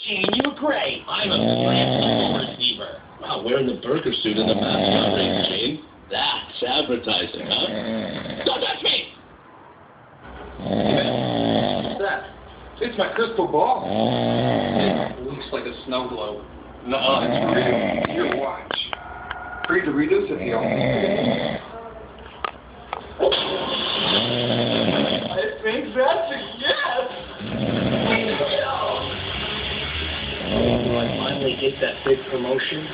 Gene, you're great. I'm a great receiver. Wow, wearing the burger suit and the mascot ring, Gene. That's advertising, huh? Don't touch me! What's that? It's my crystal ball. It looks like a snow globe. No, it's real. Here, watch. Free Doritos if you don't. I think that's a yes! Do I finally get that big promotion?